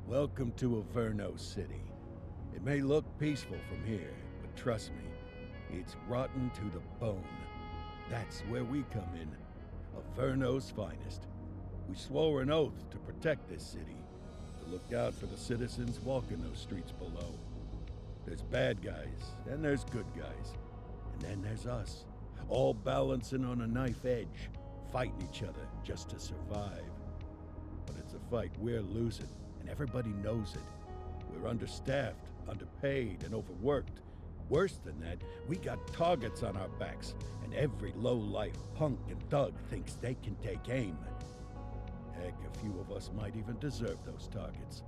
Welcome to Averno City. It may look peaceful from here, but trust me, it's rotten to the bone. That's where we come in. Averno's finest. We swore an oath to protect this city, to look out for the citizens walking those streets below. There's bad guys, and there's good guys. And then there's us, all balancing on a knife edge, fighting each other just to survive. But it's a fight we're losing, and everybody knows it. We're understaffed, underpaid, and overworked. Worse than that, we got targets on our backs, and every low-life punk and thug thinks they can take aim. Heck, a few of us might even deserve those targets.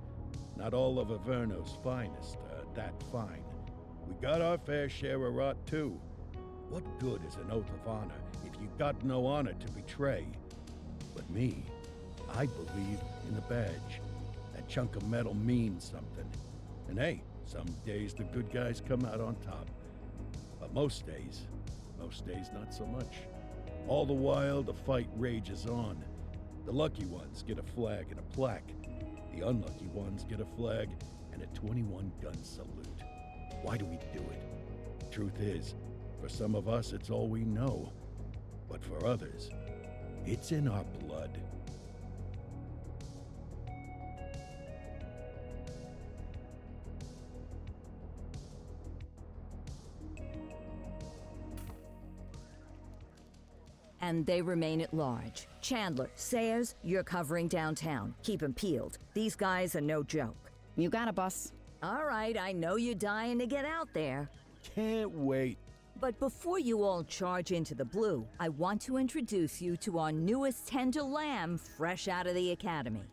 Not all of Averno's finest are that fine. We got our fair share of rot, too. What good is an oath of honor if you got no honor to betray? But me, I believe in the badge. That chunk of metal means something. And hey, some days the good guys come out on top. But most days not so much. All the while, the fight rages on. The lucky ones get a flag and a plaque. The unlucky ones get a flag and a 21-gun salute. Why do we do it? Truth is, for some of us, it's all we know. But for others, it's in our blood. And they remain at large. Chandler, Sayers, you're covering downtown. Keep 'em peeled. These guys are no joke. You got it, boss. All right, I know you're dying to get out there. Can't wait. But before you all charge into the blue, I want to introduce you to our newest tender lamb fresh out of the academy.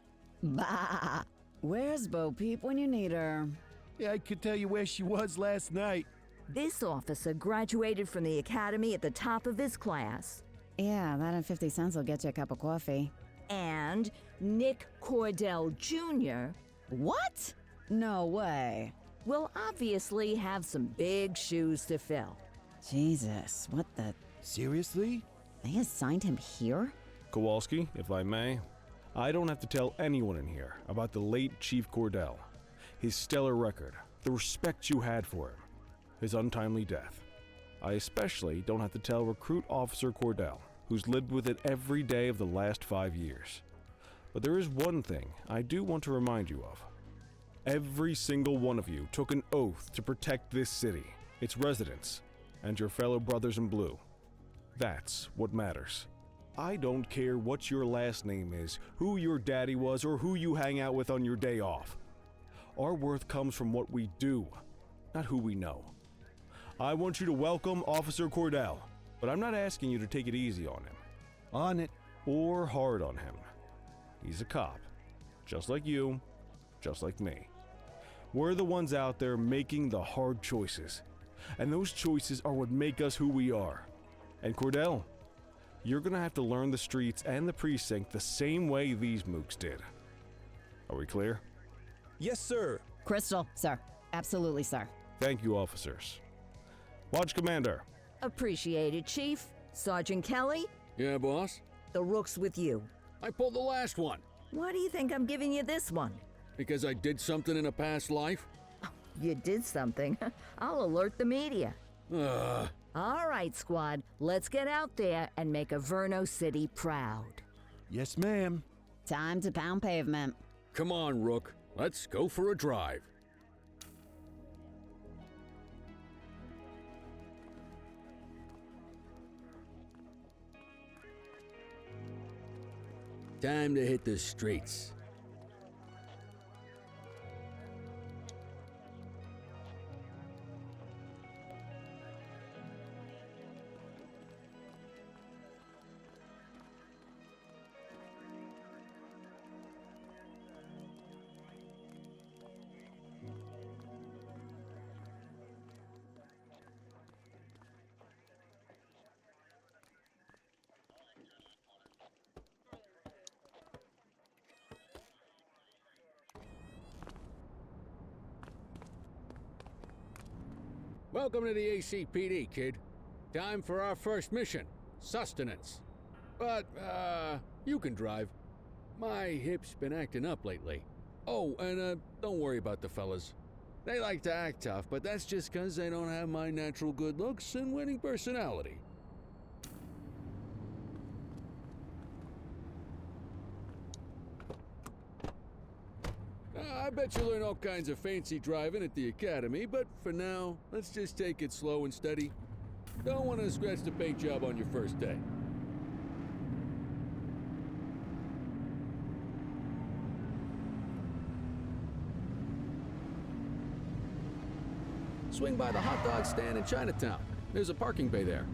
Bah! Where's Bo Peep when you need her? Yeah, I could tell you where she was last night. This officer graduated from the academy at the top of his class. Yeah, that and 50 cents will get you a cup of coffee. And Nick Cordell Jr. What? No way. will obviously have some big shoes to fill. Jesus, what the... Seriously? They assigned him here? Kowalski, if I may, I don't have to tell anyone in here about the late Chief Cordell, his stellar record, the respect you had for him, his untimely death. I especially don't have to tell Recruit Officer Cordell, who's lived with it every day of the last 5 years. But there is one thing I do want to remind you of. Every single one of you took an oath to protect this city, its residents, and your fellow brothers in blue. That's what matters. I don't care what your last name is, who your daddy was, or who you hang out with on your day off. Our worth comes from what we do, not who we know. I want you to welcome Officer Cordell, but I'm not asking you to take it easy on him. On it. Or hard on him. He's a cop, just like you, just like me. We're the ones out there making the hard choices, and those choices are what make us who we are. And Cordell, you're gonna have to learn the streets and the precinct the same way these mooks did. Are we clear? Yes, sir. Crystal, sir. Absolutely, sir. Thank you, officers. Watch Commander. Appreciated, Chief. Sergeant Kelly, Yeah, boss? the rook's with you. I pulled the last one. Why do you think I'm giving you this one? Because I did something in a past life? You did something. I'll alert the media. All right, squad, let's get out there and make Averno City proud. Yes, ma'am. Time to pound pavement. Come on, Rook. Let's go for a drive. Time to hit the streets. Welcome to the ACPD, kid. Time for our first mission, sustenance. But, you can drive. My hip's been acting up lately. Oh, and don't worry about the fellas. They like to act tough, but that's just 'cause they don't have my natural good looks and winning personality. I bet you learn all kinds of fancy driving at the academy, but for now, let's just take it slow and steady. Don't want to scratch the paint job on your first day. Swing by the hot dog stand in Chinatown. There's a parking bay there.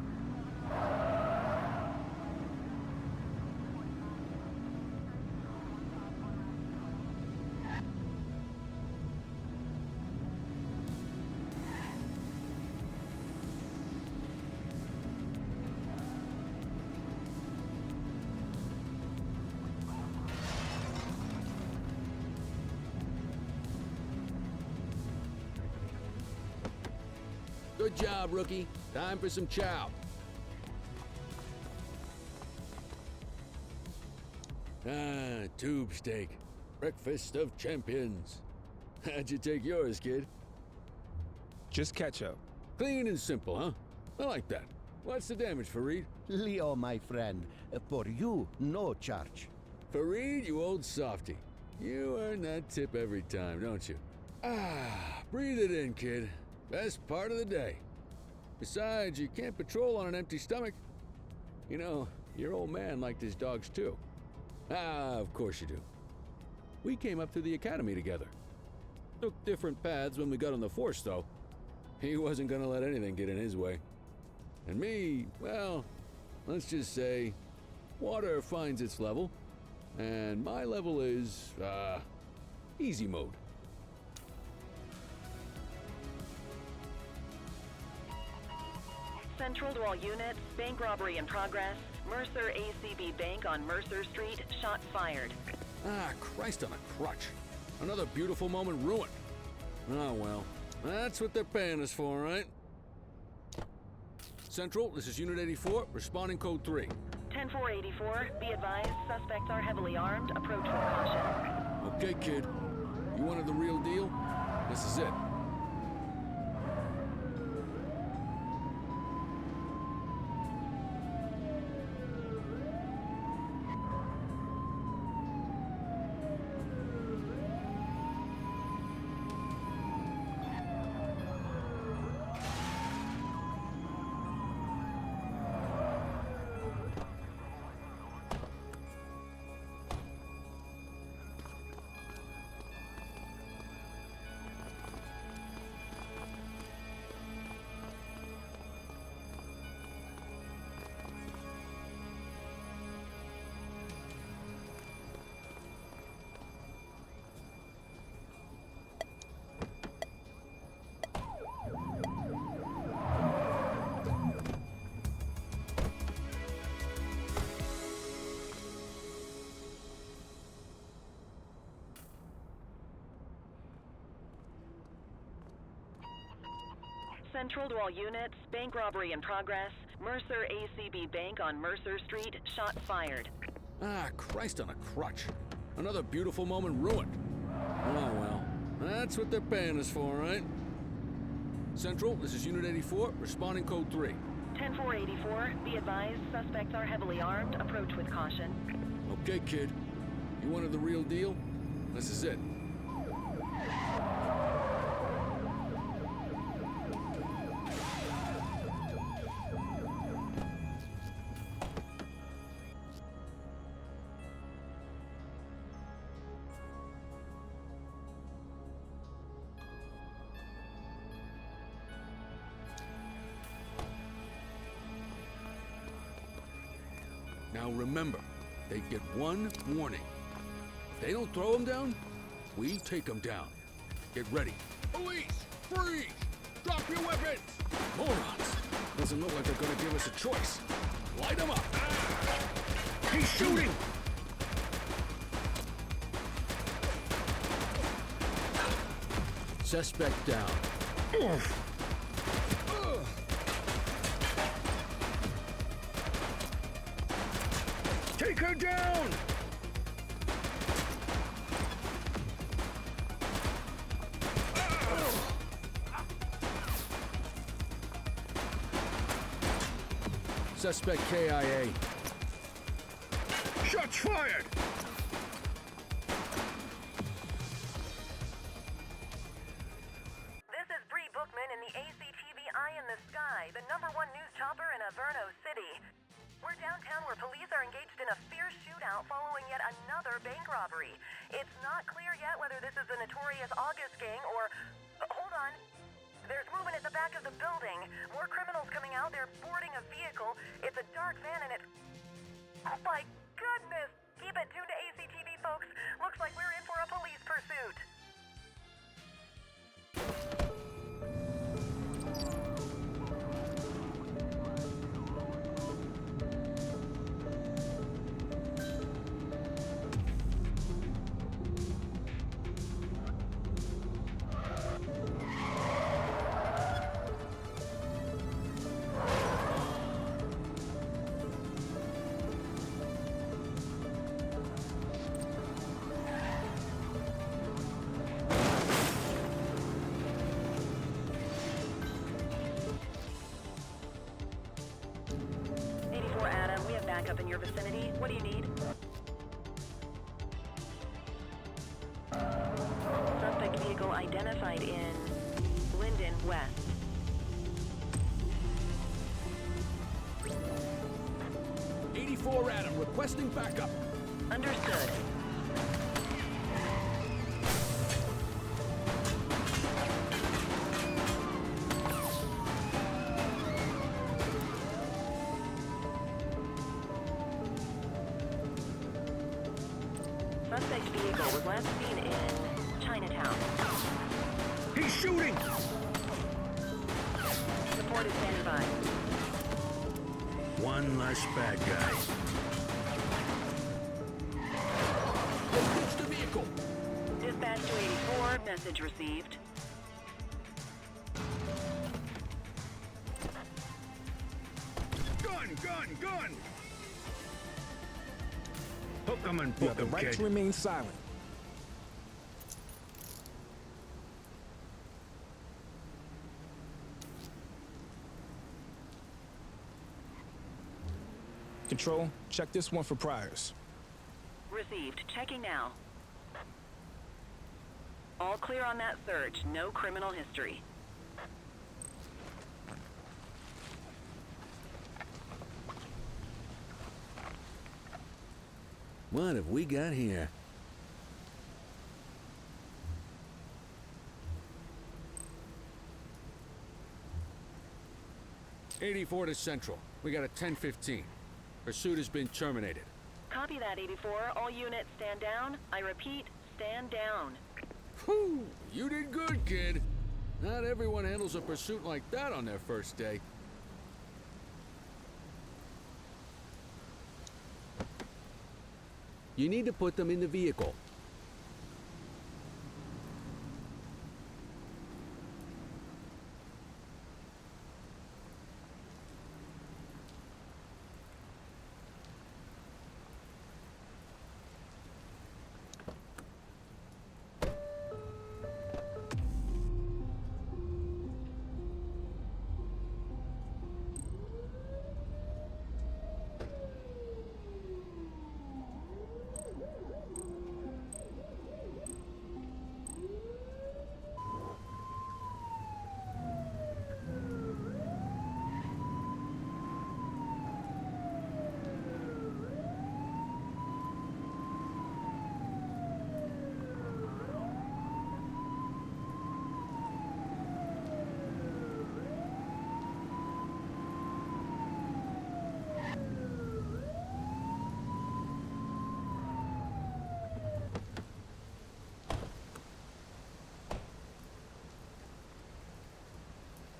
Good job, rookie. Time for some chow. Ah, tube steak. Breakfast of champions. How'd you take yours, kid? Just ketchup. Clean and simple, huh? I like that. What's the damage, Fareed? Leo, my friend, for you, no charge. Fareed, you old softy. You earn that tip every time, don't you? Ah, breathe it in, kid. Best part of the day. Besides, you can't patrol on an empty stomach. You know, your old man liked his dogs too. Ah, of course you do. We came up through the academy together. Took different paths when we got on the force, though. He wasn't gonna let anything get in his way. And me, well, let's just say, water finds its level, and my level is, easy mode. Central to all units, bank robbery in progress. Mercer ACB Bank on Mercer Street, shots fired. Ah, Christ on a crutch. Another beautiful moment ruined. Oh well, that's what they're paying us for, right? Central, this is Unit 84, responding code 3. 10-484, be advised, suspects are heavily armed, approach with caution. Okay, kid. You wanted the real deal? This is it. Central to all units, bank robbery in progress. Mercer ACB Bank on Mercer Street, shots fired. Ah, Christ on a crutch. Another beautiful moment ruined. Oh well, that's what they're paying us for, right? Central, this is Unit 84, responding code 3. 10-484, be advised, suspects are heavily armed, approach with caution. Okay, kid. You wanted the real deal? This is it. Now remember, they get one warning. If they don't throw them down, we take them down. Get ready. Police! Freeze! Drop your weapons! Morons! Doesn't look like they're gonna give us a choice. Light them up! He's shooting! Suspect down. Take her down! Suspect KIA. Shots fired! This is Bree Bookman in the ACTV Eye in the Sky, the #1 news chopper in Averno City. We're downtown where police are engaged in a fierce shootout following yet another bank robbery. It's not clear yet whether this is the notorious August gang or... hold on. There's movement at the back of the building. More criminals coming out. They're boarding a vehicle. It's a dark van and it's... oh my goodness! Keep it tuned to ACTV, folks. Looks like we're in for a police pursuit. Up in your vicinity. What do you need? Suspect vehicle identified in Linden West. '84 Adam, requesting backup. Understood. Suspect vehicle was last seen in Chinatown. He's shooting! Support is standing by. One less bad guy. Approach the vehicle. Dispatch to 84, message received. Gun! Hook 'em and You book have the 'em, right kid. to remain silent. Control, check this one for priors. Received. Checking now. All clear on that search. No criminal history. What have we got here? '84 to Central. We got a 10:15. Pursuit has been terminated. Copy that, 84. All units stand down. I repeat, stand down. Whew! You did good, kid. Not everyone handles a pursuit like that on their first day. You need to put them in the vehicle.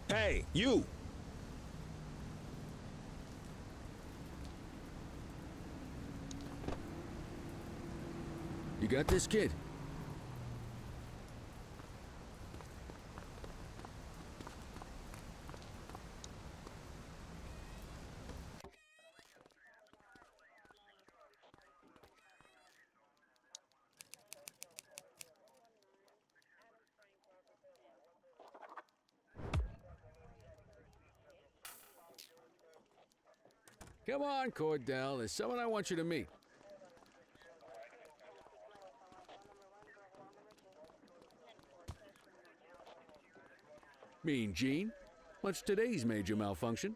Hey, you! You got this, kid? Come on, Cordell. There's someone I want you to meet. Mean Gene? What's today's major malfunction?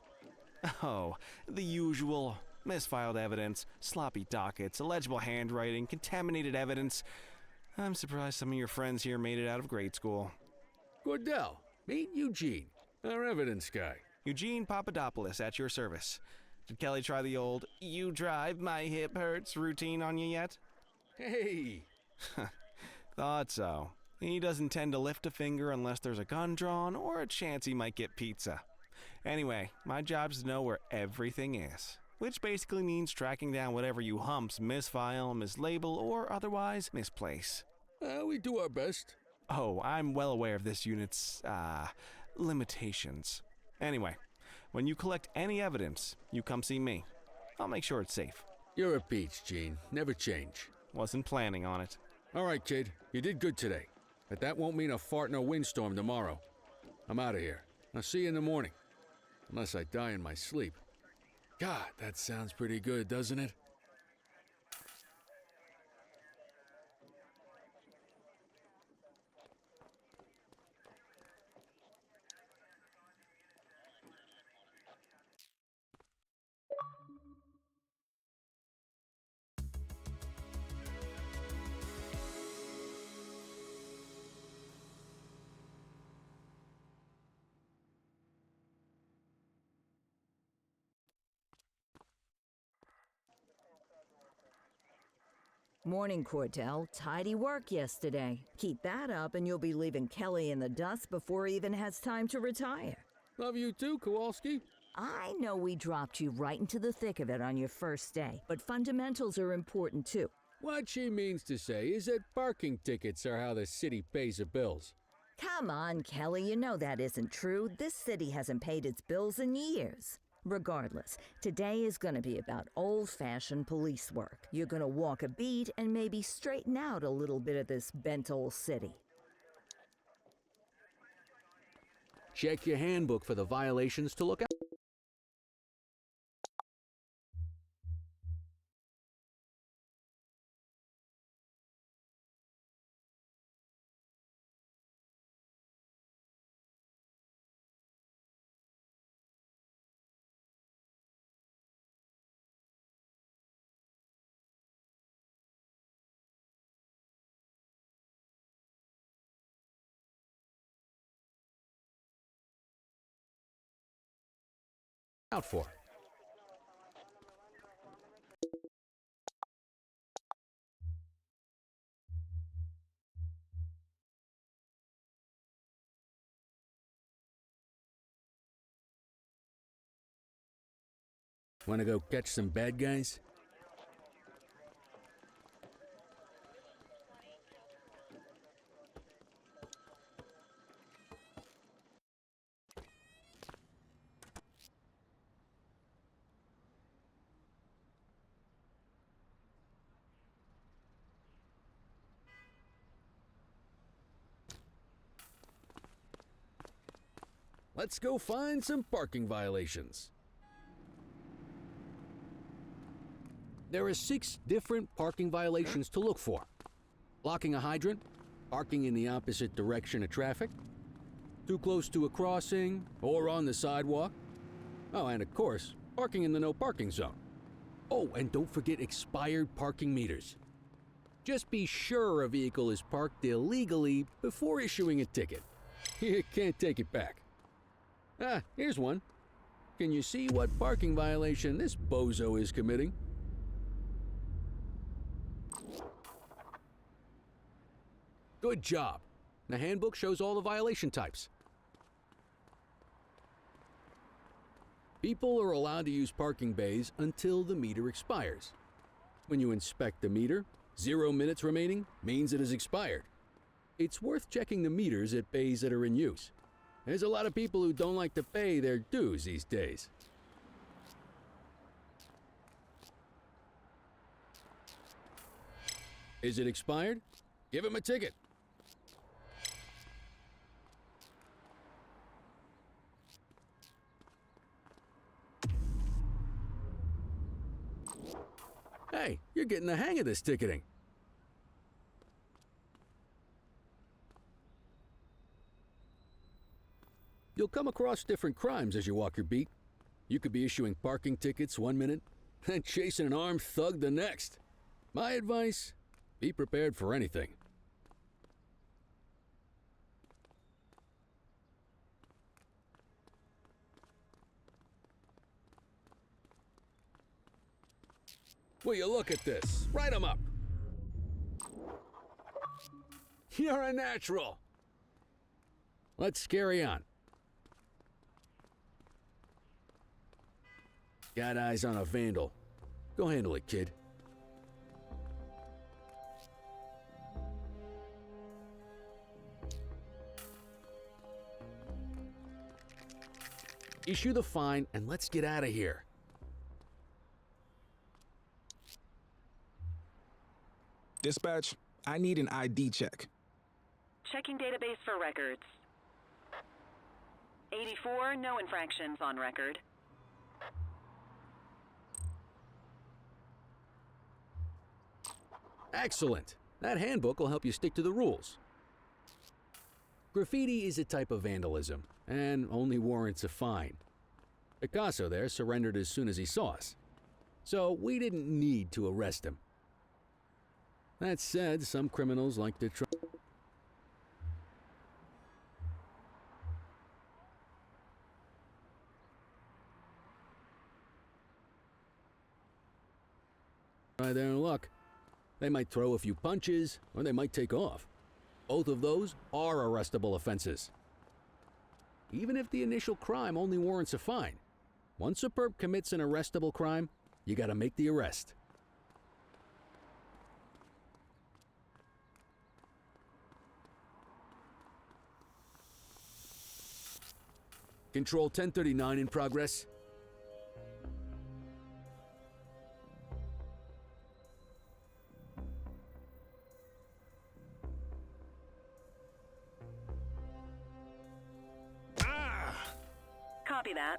Oh, the usual. Misfiled evidence, sloppy dockets, illegible handwriting, contaminated evidence. I'm surprised some of your friends here made it out of grade school. Cordell, meet Eugene, our evidence guy. Eugene Papadopoulos at your service. Did Kelly try the old, "you drive, my hip hurts" routine on you yet? Hey! Thought so. He doesn't tend to lift a finger unless there's a gun drawn or a chance he might get pizza. Anyway, my job's to know where everything is, which basically means tracking down whatever you humps misfile, mislabel, or otherwise misplace. We do our best. Oh, I'm well aware of this unit's, limitations. Anyway, when you collect any evidence, you come see me. I'll make sure it's safe. You're a peach, Gene. Never change. Wasn't planning on it. All right, kid. You did good today. But that won't mean a fart in a windstorm tomorrow. I'm out of here. I'll see you in the morning. Unless I die in my sleep. God, that sounds pretty good, doesn't it? Morning, Cordell. Tidy work yesterday. Keep that up and you'll be leaving Kelly in the dust before he even has time to retire. Love you too, Kowalski. I know we dropped you right into the thick of it on your first day, but fundamentals are important too. What she means to say is that parking tickets are how the city pays the bills. Come on, Kelly, you know that isn't true. This city hasn't paid its bills in years. Regardless, today is going to be about old-fashioned police work. You're going to walk a beat and maybe straighten out a little bit of this bent old city. Check your handbook for the violations to look out. Out for. Want to go catch some bad guys? Let's go find some parking violations. There are 6 different parking violations to look for. Blocking a hydrant, parking in the opposite direction of traffic, too close to a crossing or on the sidewalk. Oh, and of course, parking in the no parking zone. Oh, and don't forget expired parking meters. Just be sure a vehicle is parked illegally before issuing a ticket. You can't take it back. Ah, here's one. Can you see what parking violation this bozo is committing? Good job. The handbook shows all the violation types. People are allowed to use parking bays until the meter expires. When you inspect the meter, 0 minutes remaining means it has expired. It's worth checking the meters at bays that are in use. There's a lot of people who don't like to pay their dues these days. Is it expired? Give him a ticket. Hey, you're getting the hang of this ticketing. You'll come across different crimes as you walk your beat. You could be issuing parking tickets one minute, and chasing an armed thug the next. My advice, be prepared for anything. Will you look at this? Write 'em up. You're a natural. Let's carry on. Got eyes on a vandal. Go handle it, kid. Issue the fine and let's get out of here. Dispatch, I need an ID check. Checking database for records. 84, no infractions on record. Excellent. That handbook will help you stick to the rules. Graffiti is a type of vandalism, and only warrants a fine. Picasso there surrendered as soon as he saw us, so we didn't need to arrest him. That said, some criminals like to try their luck. They might throw a few punches, or they might take off. Both of those are arrestable offenses. Even if the initial crime only warrants a fine, once a perp commits an arrestable crime, you gotta make the arrest. Control 1039 in progress. Copy that.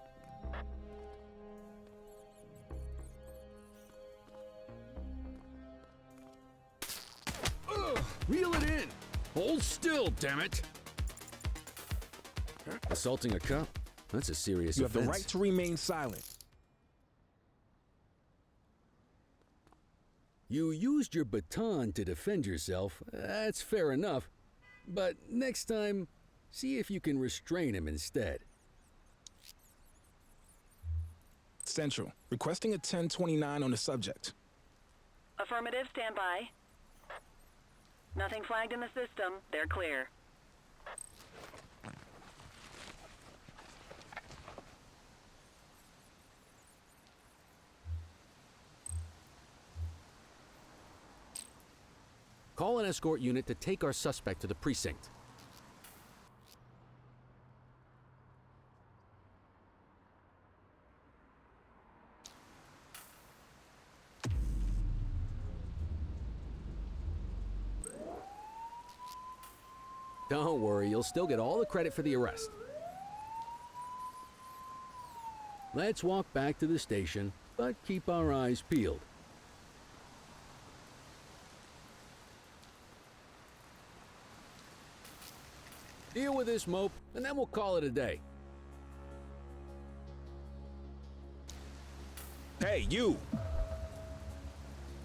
Reel it in! Hold still, damn it! Assaulting a cop? That's a serious You have offense. the right to remain silent. You used your baton to defend yourself. That's fair enough. But next time, see if you can restrain him instead. Central, requesting a 1029 on the subject. Affirmative, stand by. Nothing flagged in the system. They're clear. Call an escort unit to take our suspect to the precinct. Don't worry, you'll still get all the credit for the arrest. Let's walk back to the station, but keep our eyes peeled. Deal with this mope, and then we'll call it a day. Hey, you!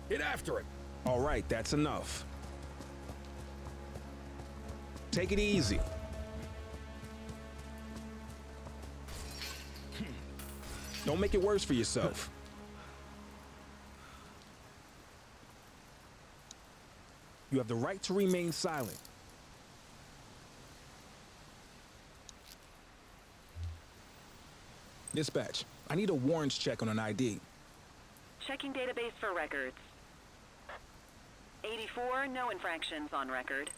Get after him! All right, that's enough. Take it easy. Don't make it worse for yourself. You have the right to remain silent. Dispatch, I need a warrants check on an ID. Checking database for records. 84, no infractions on record.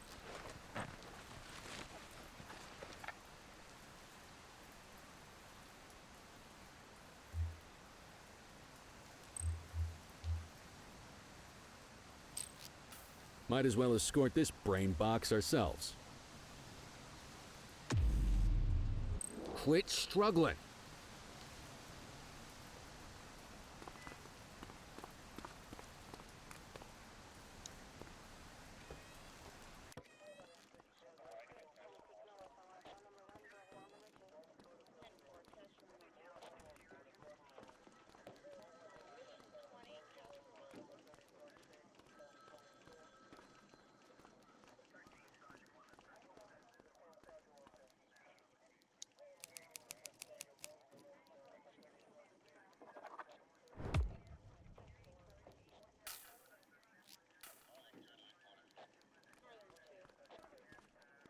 Might as well escort this brain box ourselves. Quit struggling.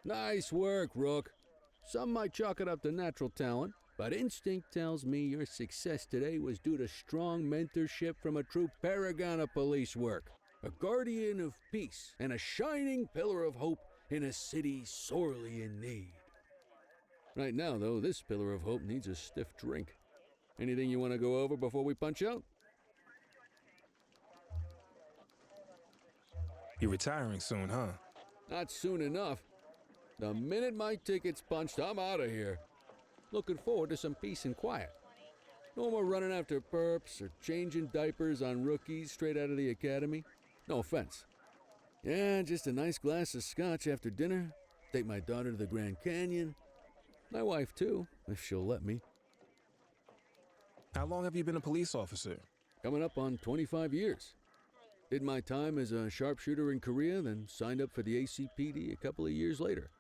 Nice work, Rook. Some might chalk it up to natural talent, but instinct tells me your success today was due to strong mentorship from a true paragon of police work, a guardian of peace, and a shining pillar of hope in a city sorely in need. Right now, though, this pillar of hope needs a stiff drink. Anything you want to go over before we punch out? You're retiring soon, huh? Not soon enough. The minute my ticket's punched, I'm out of here. Looking forward to some peace and quiet. No more running after perps or changing diapers on rookies straight out of the academy. No offense. Yeah, just a nice glass of scotch after dinner. Take my daughter to the Grand Canyon. My wife, too, if she'll let me. How long have you been a police officer? Coming up on 25 years. Did my time as a sharpshooter in Korea, then signed up for the ACPD a couple of years later.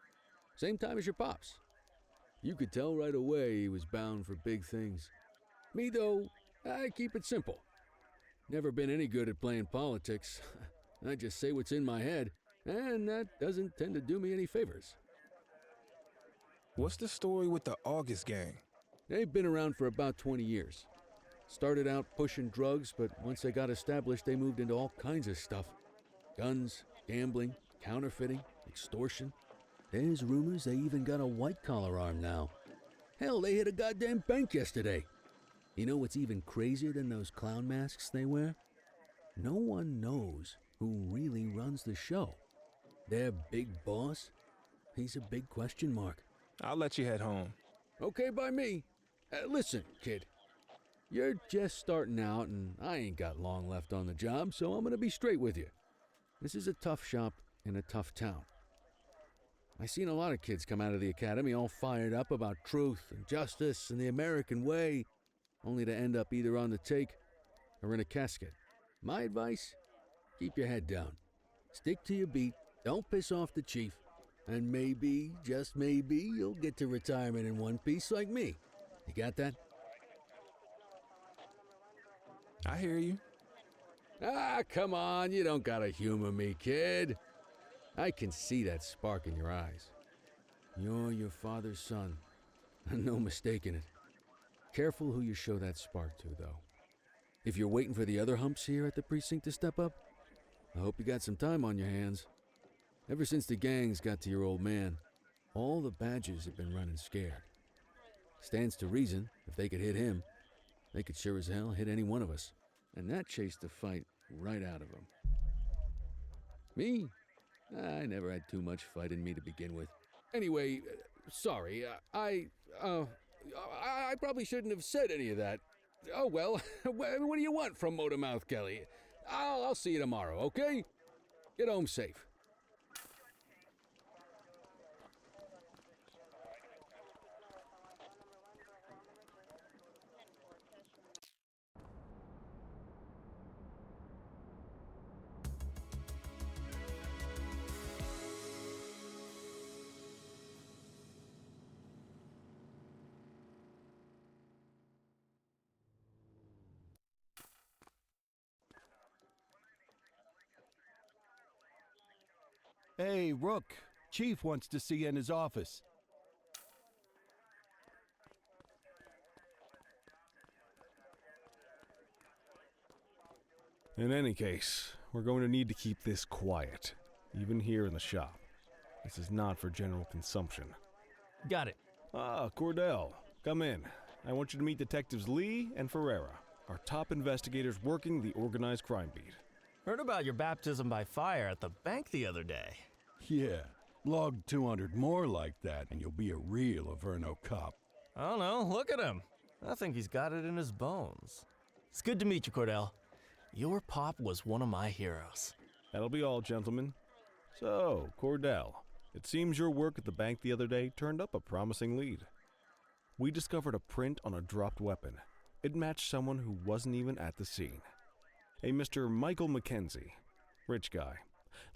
Same time as your pops. You could tell right away he was bound for big things. Me, though, I keep it simple. Never been any good at playing politics. I just say what's in my head, and that doesn't tend to do me any favors. What's the story with the August gang? They've been around for about 20 years. Started out pushing drugs, but once they got established, they moved into all kinds of stuff. Guns, gambling, counterfeiting, extortion. There's rumors they even got a white-collar arm now. Hell, they hit a goddamn bank yesterday. You know what's even crazier than those clown masks they wear? No one knows who really runs the show. Their big boss? He's a big question mark. I'll let you head home. Okay by me. Listen, kid. You're just starting out, and I ain't got long left on the job, so I'm gonna be straight with you. This is a tough shop in a tough town. I seen a lot of kids come out of the academy all fired up about truth and justice and the American way, only to end up either on the take or in a casket. My advice? Keep your head down. Stick to your beat, don't piss off the chief, and maybe, just maybe, you'll get to retirement in one piece like me. You got that? I hear you. Ah, come on, you don't gotta humor me, kid. I can see that spark in your eyes. You're your father's son, no mistaking it. Careful who you show that spark to, though. If you're waiting for the other humps here at the precinct to step up, I hope you got some time on your hands. Ever since the gangs got to your old man, all the badges have been running scared. Stands to reason, if they could hit him, they could sure as hell hit any one of us. And that chased the fight right out of him. Me? I never had too much fight in me to begin with. Anyway, sorry, I probably shouldn't have said any of that. Oh well, what do you want from Motormouth Kelly? I'll see you tomorrow, okay? Get home safe. Hey, Rook. Chief wants to see you in his office. In any case, we're going to need to keep this quiet, even here in the shop. This is not for general consumption. Got it. Ah, Cordell, come in. I want you to meet Detectives Lee and Ferreira, our top investigators working the organized crime beat. Heard about your baptism by fire at the bank the other day. Yeah, log 200 more like that and you'll be a real Averno cop. I don't know, look at him. I think he's got it in his bones. It's good to meet you, Cordell. Your pop was one of my heroes. That'll be all, gentlemen. So, Cordell, it seems your work at the bank the other day turned up a promising lead. We discovered a print on a dropped weapon. It matched someone who wasn't even at the scene. A Mr. Michael McKenzie, rich guy,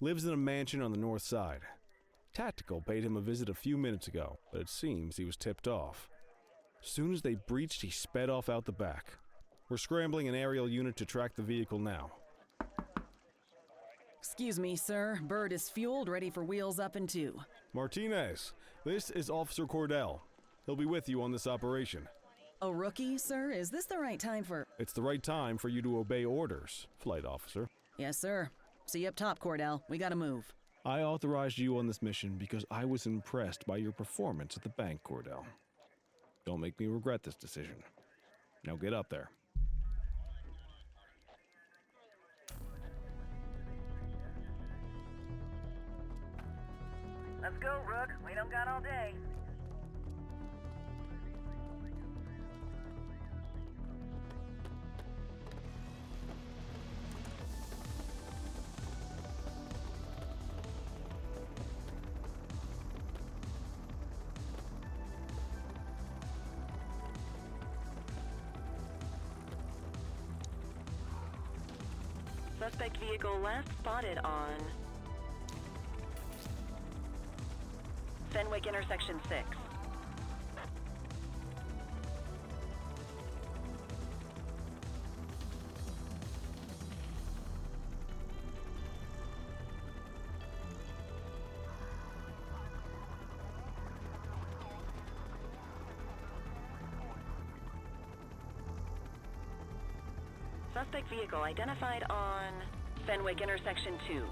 lives in a mansion on the north side. Tactical paid him a visit a few minutes ago, but it seems he was tipped off. Soon as they breached, he sped off out the back. We're scrambling an aerial unit to track the vehicle now. Excuse me, sir. Bird is fueled, ready for wheels up in 2. Martinez, this is Officer Cordell. He'll be with you on this operation. A rookie, sir? Is this the right time for... It's the right time for you to obey orders, Flight Officer. Yes, sir. See you up top, Cordell. We gotta move. I authorized you on this mission because I was impressed by your performance at the bank, Cordell. Don't make me regret this decision. Now get up there. Let's go, Rook. We don't got all day. Suspect vehicle last spotted on Fenwick intersection 6. Suspect vehicle identified on Fenwick intersection 2.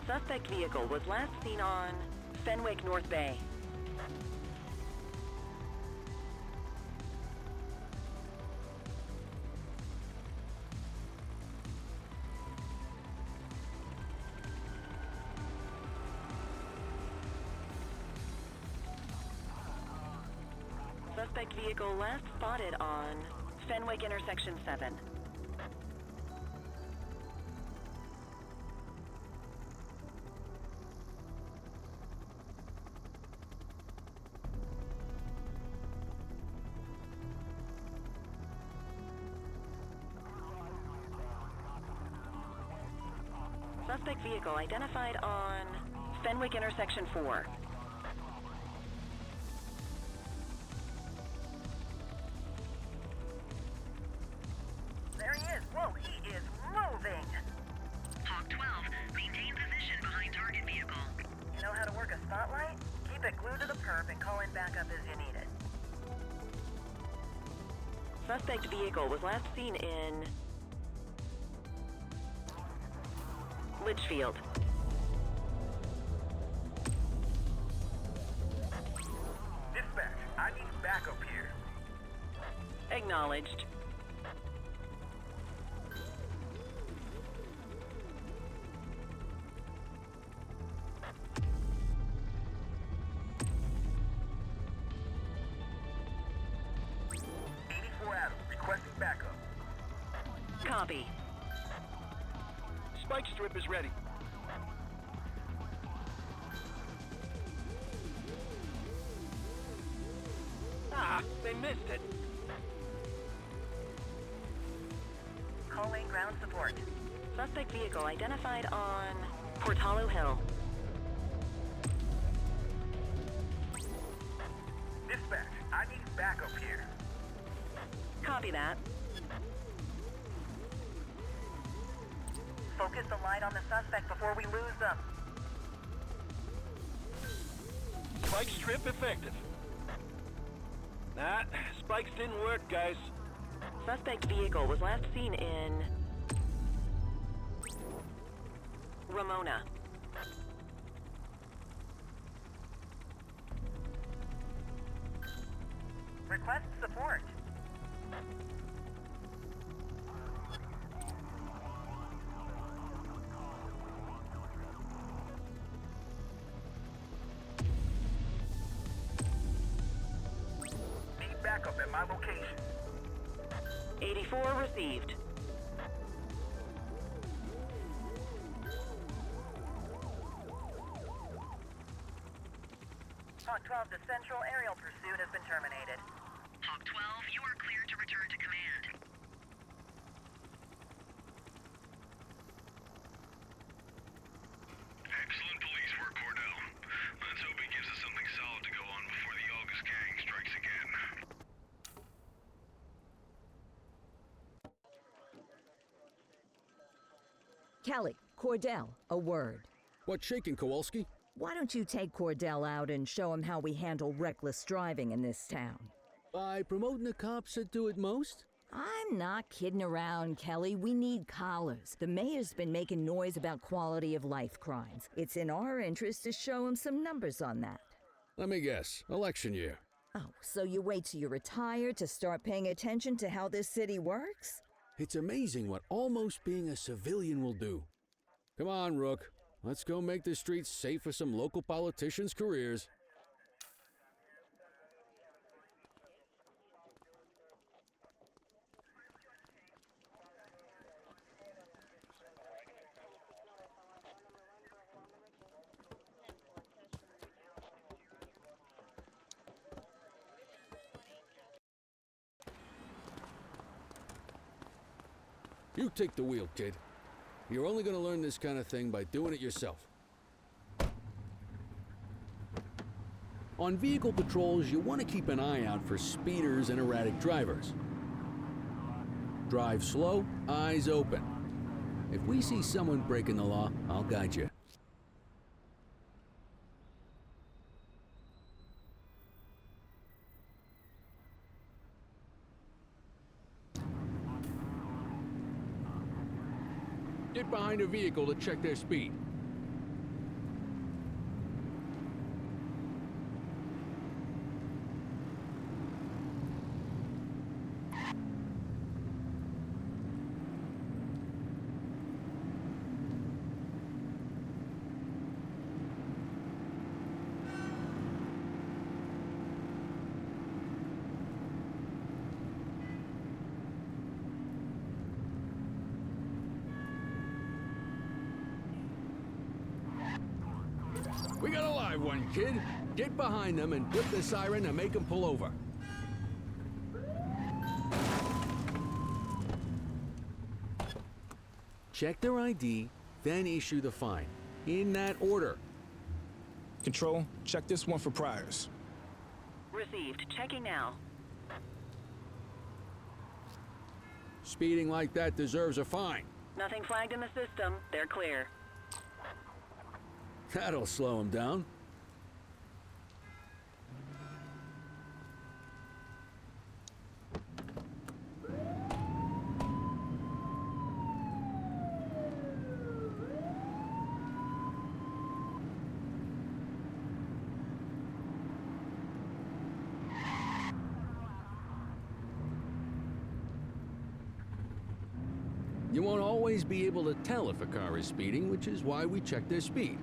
Suspect vehicle was last seen on Fenwick North Bay. Suspect vehicle last spotted on Fenwick intersection 7. Suspect vehicle identified on Fenwick intersection 4. There he is. Whoa, he is moving. Hawk 12, maintain position behind target vehicle. You know how to work a spotlight? Keep it glued to the perp and call in backup as you need it. Suspect vehicle was last seen in Litchfield. Dispatch, I need backup here. Acknowledged. Requesting backup. Copy. Spike strip is ready. Ah, they missed it. Calling ground support. Suspect vehicle identified on Portalo Hill. Dispatch, I need backup here. Copy that. Focus the light on the suspect before we lose them. Spike strip effective. Nah, spikes didn't work, guys. Suspect vehicle was last seen in Ramona. Request support. Need backup at my location. 84 received. Hawk 12 to Central, aerial pursuit has been terminated. Hawk 12, you are cleared to return to command. Excellent police work, Cordell. Let's hope he gives us something solid to go on before the August gang strikes again. Kelly, Cordell, a word. What's shaking, Kowalski? Why don't you take Cordell out and show him how we handle reckless driving in this town? By promoting the cops that do it most? I'm not kidding around, Kelly. We need collars. The mayor's been making noise about quality of life crimes. It's in our interest to show him some numbers on that. Let me guess. Election year. Oh, so you wait till you retire to start paying attention to how this city works? It's amazing what almost being a civilian will do. Come on, Rook. Let's go make the streets safe for some local politicians' careers. You take the wheel, kid. You're only going to learn this kind of thing by doing it yourself. On vehicle patrols, you want to keep an eye out for speeders and erratic drivers. Drive slow, eyes open. If we see someone breaking the law, I'll guide you. Get behind a vehicle to check their speed. We got a live one, kid. Get behind them and flip the siren to make them pull over. Check their ID, then issue the fine. In that order. Control, check this one for priors. Received. Checking now. Speeding like that deserves a fine. Nothing flagged in the system. They're clear. That'll slow them down. You won't always be able to tell if a car is speeding, which is why we check their speed.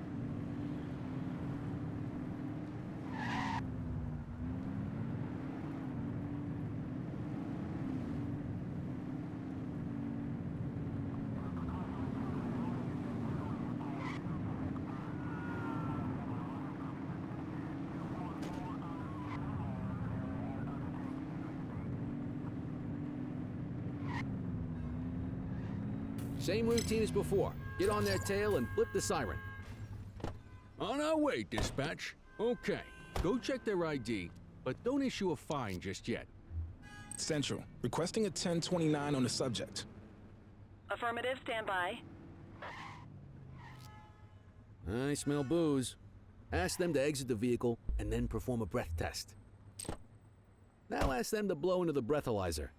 Same routine as before. Get on their tail and flip the siren. On our way, dispatch. Okay, go check their ID, but don't issue a fine just yet. Central, requesting a 1029 on the subject. Affirmative. Stand by. I smell booze. Ask them to exit the vehicle and then perform a breath test. Now ask them to blow into the breathalyzer.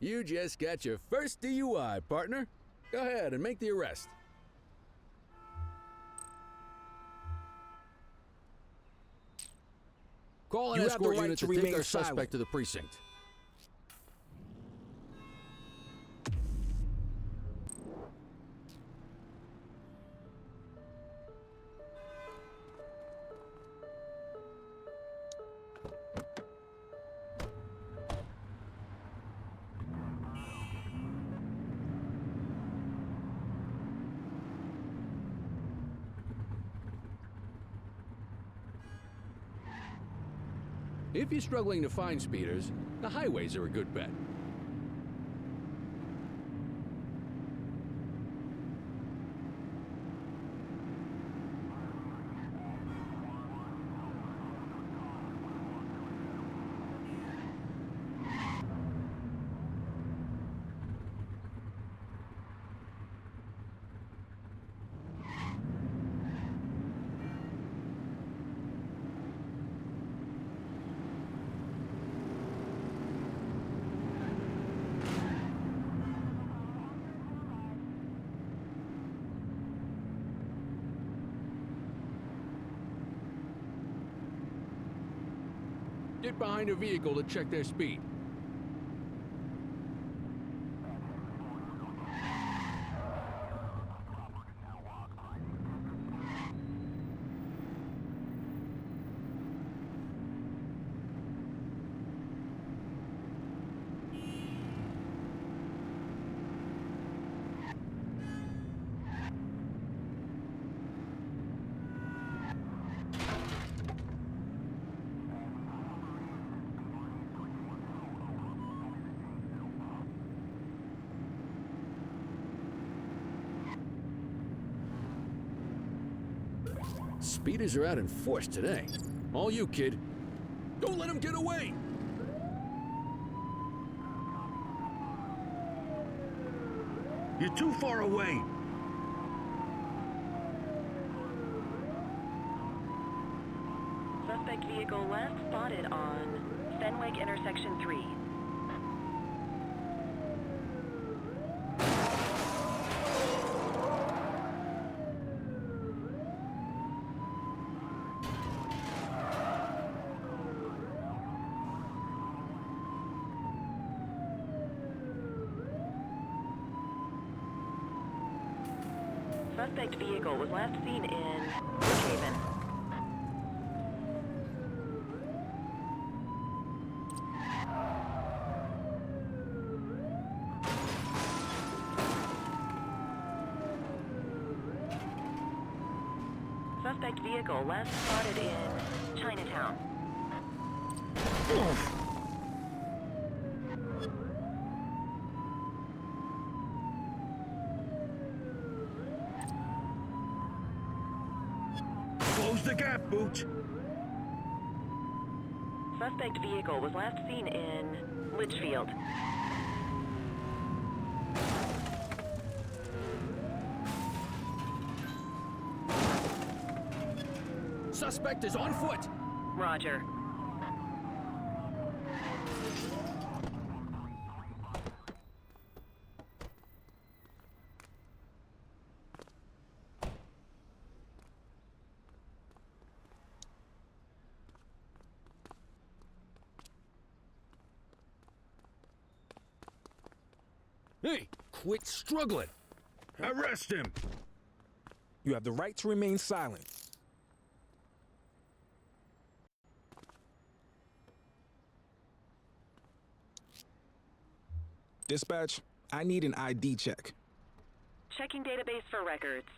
You just got your first DUI, partner. Go ahead and make the arrest. Call an You have the escort right unit to to take remain our silent. suspect to the precinct. If you're struggling to find speeders, the highways are a good bet. Get behind a vehicle to check their speed. Speeders are out in force today. All you, kid. Don't let him get away! You're too far away. Suspect vehicle last spotted on Fenwick Intersection 3. Suspect vehicle was last seen in Brookhaven. Suspect vehicle last spotted in Chinatown. Close the gap, Booch. Suspect vehicle was last seen in Litchfield. Suspect is on foot! Roger. Hey, quit struggling! Arrest him! You have the right to remain silent. Dispatch, I need an ID check. Checking database for records.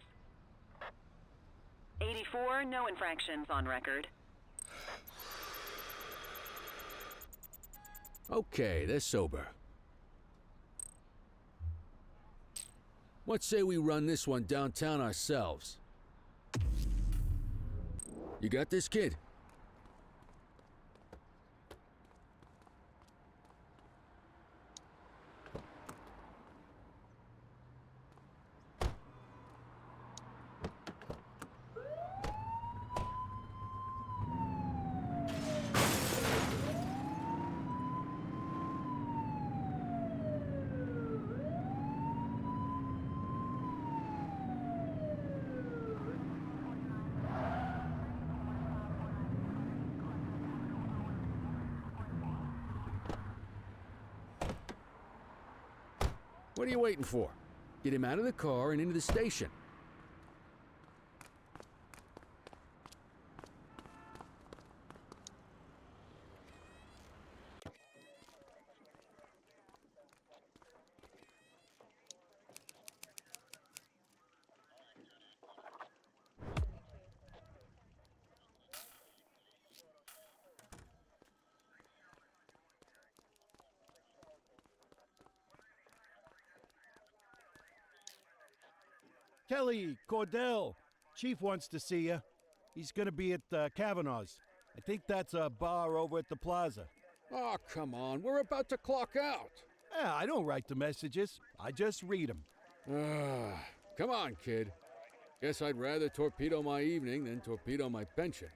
84, no infractions on record. Okay, they're sober. What say we run this one downtown ourselves? You got this, kid? What are you waiting for? Get him out of the car and into the station. Kelly, Cordell, Chief wants to see you. He's gonna be at Kavanaugh's. I think that's a bar over at the plaza. Oh, come on. We're about to clock out. Yeah, I don't write the messages. I just read them. Come on, kid. Guess I'd rather torpedo my evening than torpedo my pension.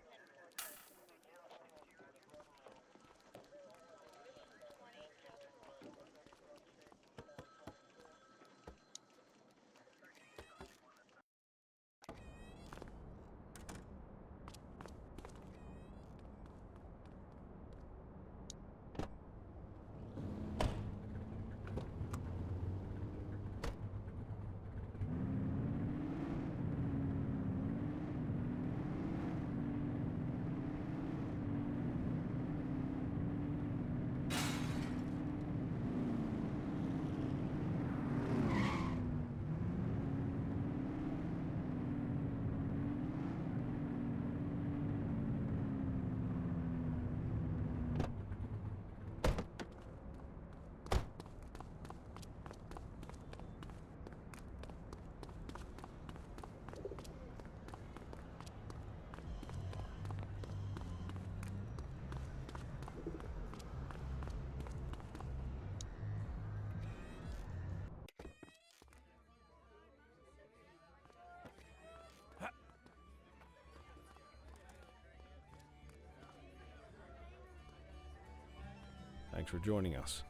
Thanks for joining us.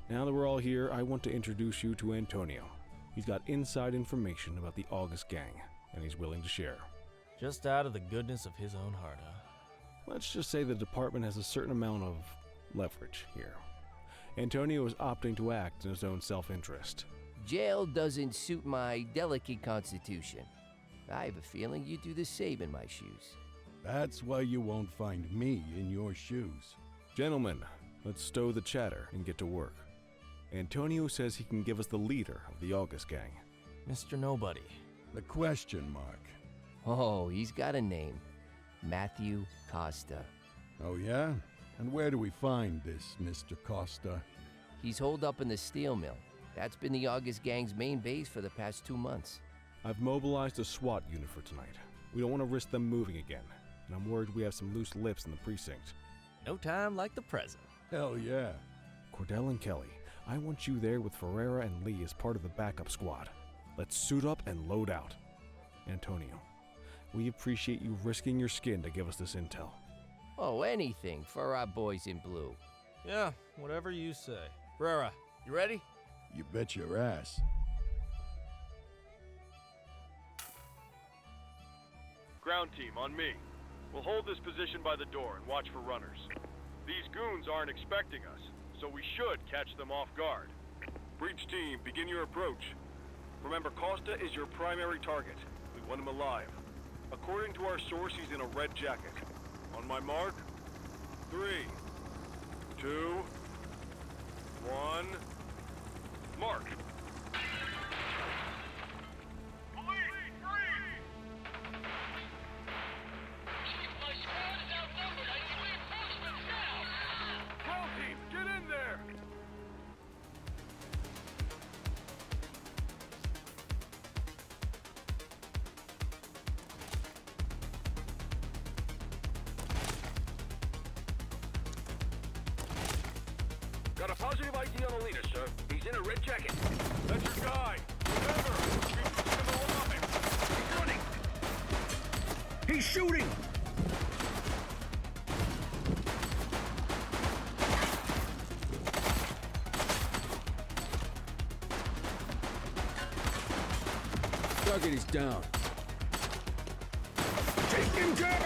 Now that we're all here, I want to introduce you to Antonio. He's got inside information about the August gang, and he's willing to share. Just out of the goodness of his own heart, huh? Let's just say the department has a certain amount of leverage here. Antonio is opting to act in his own self-interest. Jail doesn't suit my delicate constitution. I have a feeling you do the same in my shoes. That's why you won't find me in your shoes. Gentlemen, let's stow the chatter and get to work. Antonio says he can give us the leader of the August gang. Mr. Nobody. The question mark. Oh, he's got a name. Matthew Costa. Oh, yeah? And where do we find this Mr. Costa? He's holed up in the steel mill. That's been the August gang's main base for the past 2 months. I've mobilized a SWAT unit for tonight. We don't want to risk them moving again, and I'm worried we have some loose lips in the precinct. No time like the present. Hell yeah. Cordell and Kelly, I want you there with Ferreira and Lee as part of the backup squad. Let's suit up and load out. Antonio, we appreciate you risking your skin to give us this intel. Oh, anything for our boys in blue. Yeah, whatever you say. Ferreira, you ready? You bet your ass. Ground team, on me. We'll hold this position by the door and watch for runners. These goons aren't expecting us, so we should catch them off guard. Breach team, begin your approach. Remember, Costa is your primary target. We want him alive. According to our source, he's in a red jacket. On my mark, 3, 2, 1, mark. Got a positive ID on the leader, sir. He's in a red jacket. That's your guy. Remember, keep pushing him alive. He's running. He's shooting! Target is down. Take him down!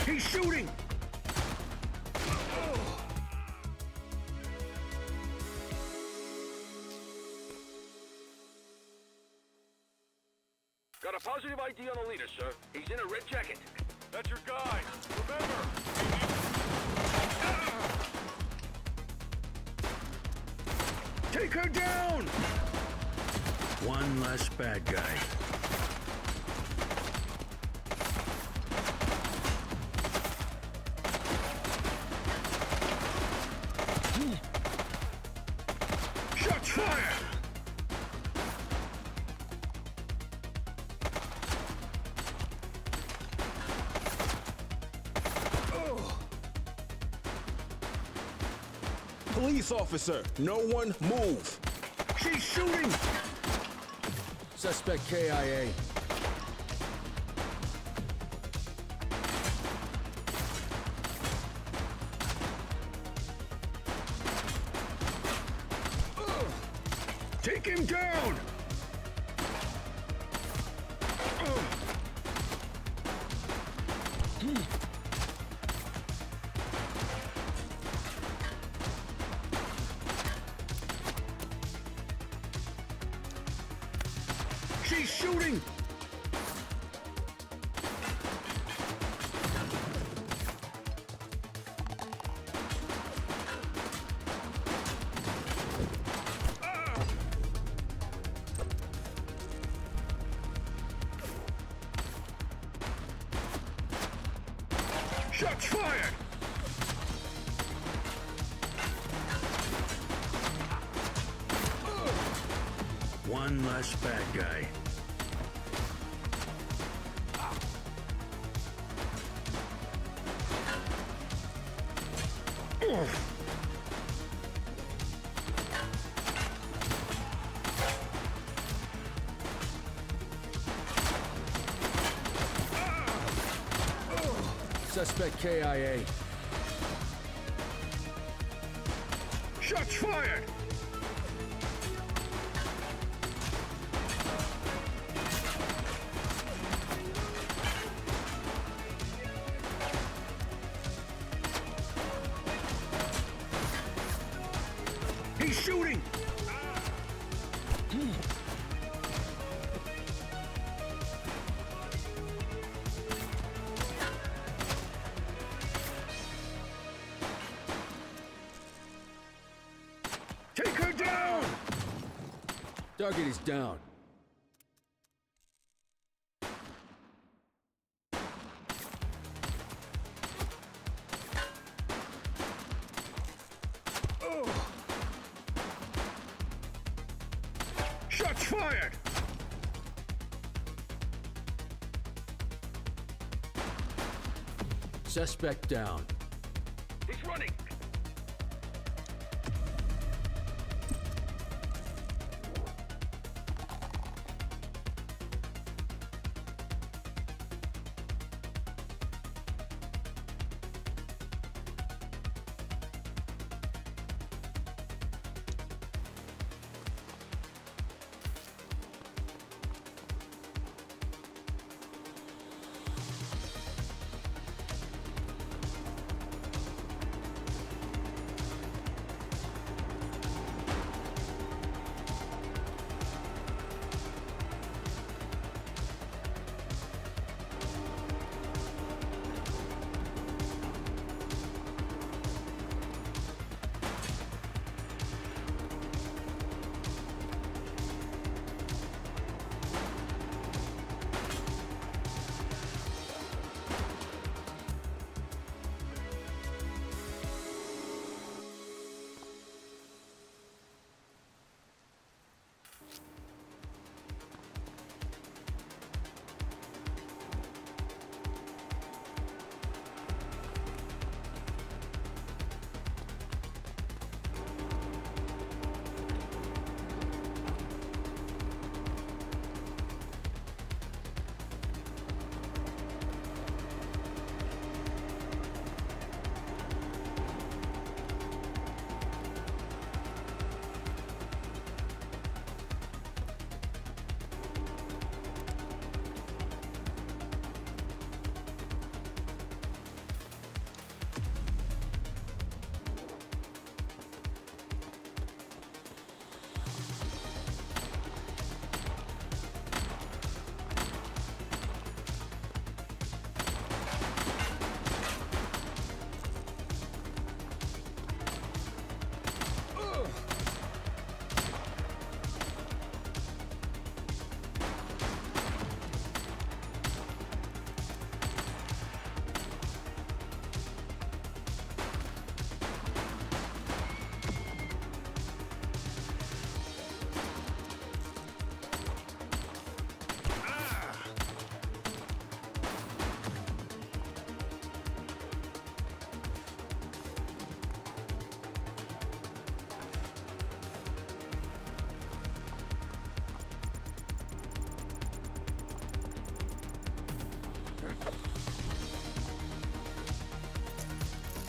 He's shooting! Got a positive ID on the leader, sir. He's in a red jacket. That's your guy. Remember, Take her down! One less bad guy. police officer. No one move. She's shooting! Suspect KIA. Take him down! She's shooting! Shots fired! One less bad guy. Suspect KIA. Shots fired! He's shooting! Take her down! Target is down. Shots fired! Suspect down. He's running!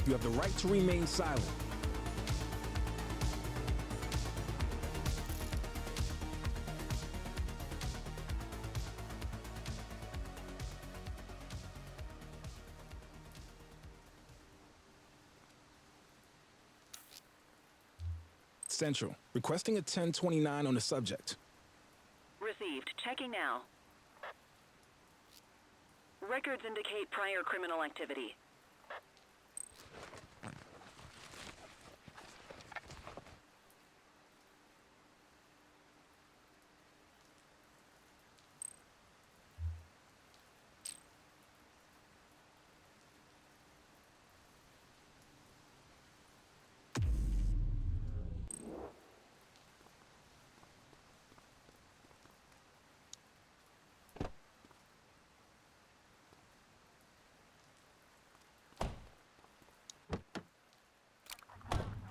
You have the right to remain silent. Central, requesting a 1029 on the subject. Received. Checking now. Records indicate prior criminal activity.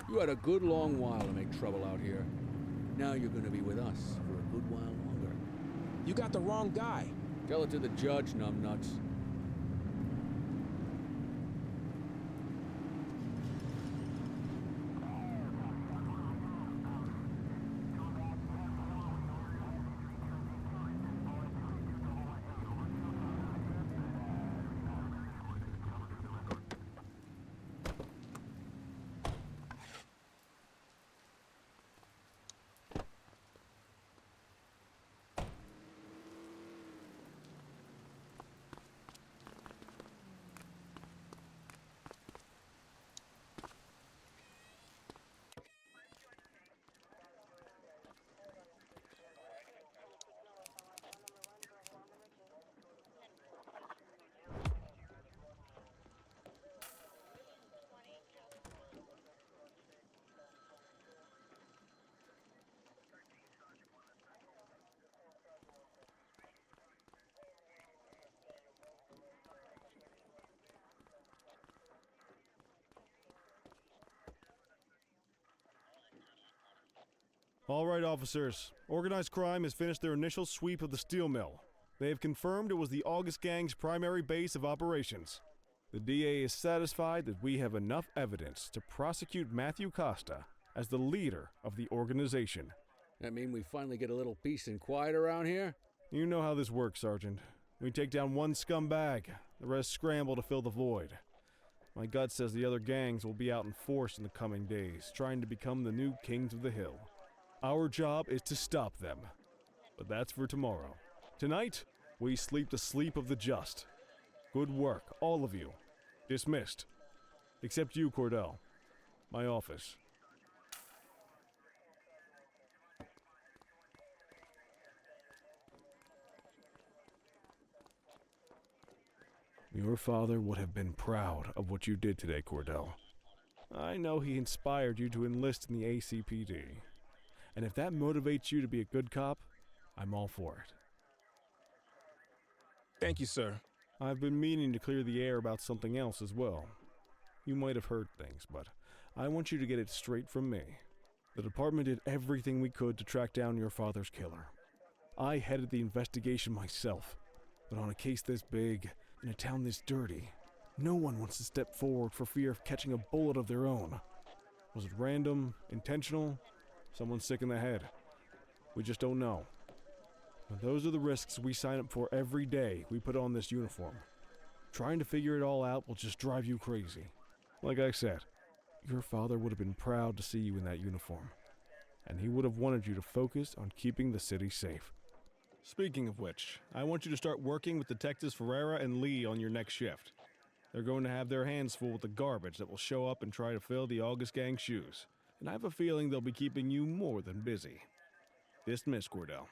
You had a good long while to make trouble out here. Now you're gonna be with us for a good while longer. You got the wrong guy. Tell it to the judge, numbnuts. All right, officers. Organized crime has finished their initial sweep of the steel mill. They have confirmed it was the August Gang's primary base of operations. The DA is satisfied that we have enough evidence to prosecute Matthew Costa as the leader of the organization. That mean we finally get a little peace and quiet around here? You know how this works, Sergeant. We take down one scumbag, the rest scramble to fill the void. My gut says the other gangs will be out in force in the coming days, trying to become the new kings of the hill. Our job is to stop them. But that's for tomorrow. Tonight, we sleep the sleep of the just. Good work, all of you. Dismissed. Except you, Cordell. My office. Your father would have been proud of what you did today, Cordell. I know he inspired you to enlist in the ACPD. And if that motivates you to be a good cop, I'm all for it. Thank you, sir. I've been meaning to clear the air about something else as well. You might have heard things, but I want you to get it straight from me. The department did everything we could to track down your father's killer. I headed the investigation myself, but on a case this big, in a town this dirty, no one wants to step forward for fear of catching a bullet of their own. Was it random, intentional? Someone sick in the head? We just don't know. But those are the risks we sign up for every day we put on this uniform. Trying to figure it all out will just drive you crazy. Like I said, your father would have been proud to see you in that uniform, and he would have wanted you to focus on keeping the city safe. Speaking of which, I want you to start working with Detectives Ferreira and Lee on your next shift. They're going to have their hands full with the garbage that will show up and try to fill the August Gang's shoes, and I have a feeling they'll be keeping you more than busy. Dismiss, Cordell.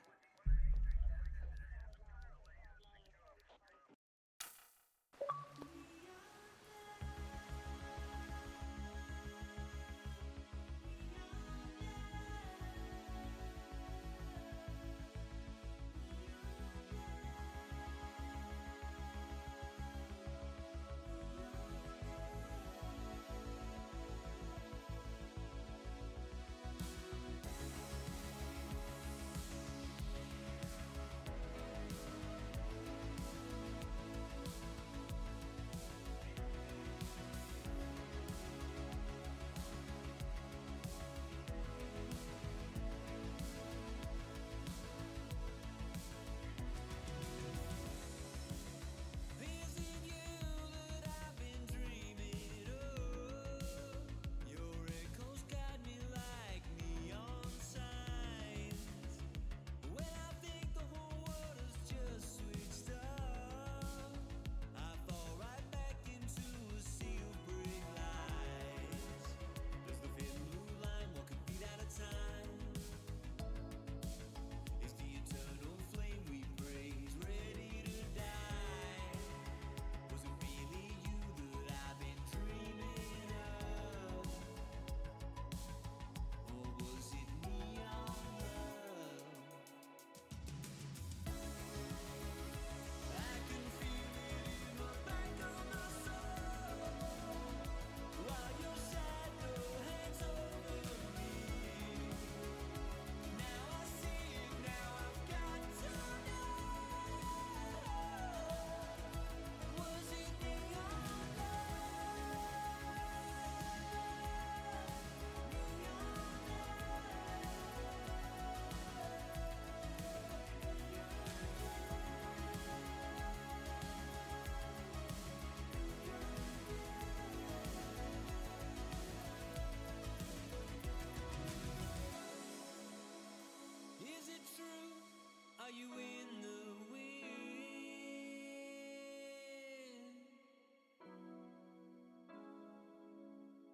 Are you in the wind?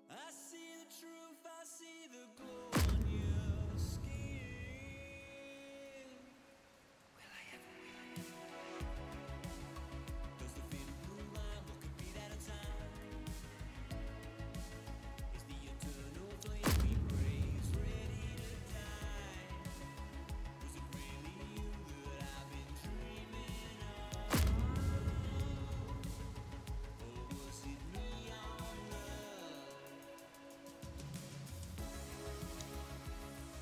I see the truth, I see the glow on your skin. Will I ever win? Does the feeling move on? What could be that time? Is the eternal flame we praise ready to die? Was it really you that I've been dreaming of? Or was it neon love?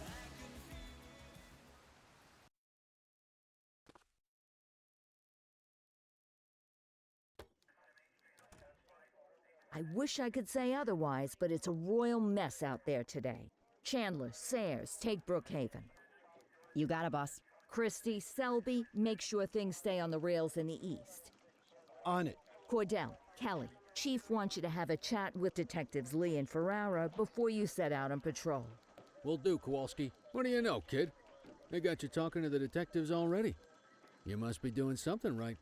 I can feel. I wish I could say otherwise, but it's a royal mess out there today. Chandler, Sayers, take Brookhaven. You got it, boss. Christie, Selby, make sure things stay on the rails in the east. On it. Cordell, Kelly, Chief wants you to have a chat with Detectives Lee and Ferrara before you set out on patrol. Will do, Kowalski. What do you know, kid? They got you talking to the detectives already. You must be doing something right.